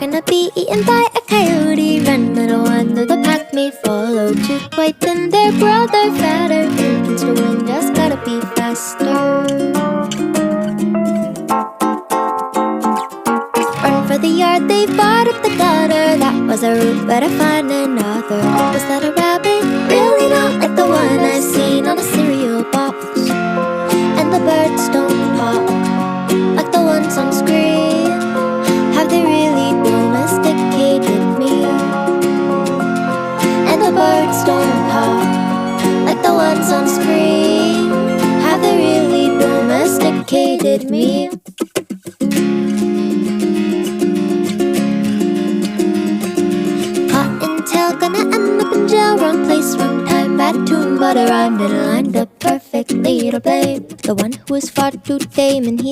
gonna be eaten by a coyote. Run, little one, though the pack may follow. Two quite thin, their brother fatter. Against the wind, just gotta be faster. Run for the yard, they barred up the gutter. That was a route, better find another. Was that a rabbit? Really not like the one I've seen on a cereal box. And the birds don't pop like the ones on screen. Have they really domesticated me? And the birds don't pop like the ones on screen. Have they really domesticated me? Cottontail gonna end up in jail. Wrong place, wrong time, bad tune, but I rhymed it, lined up perfectly to blame the one who was far too tame, and he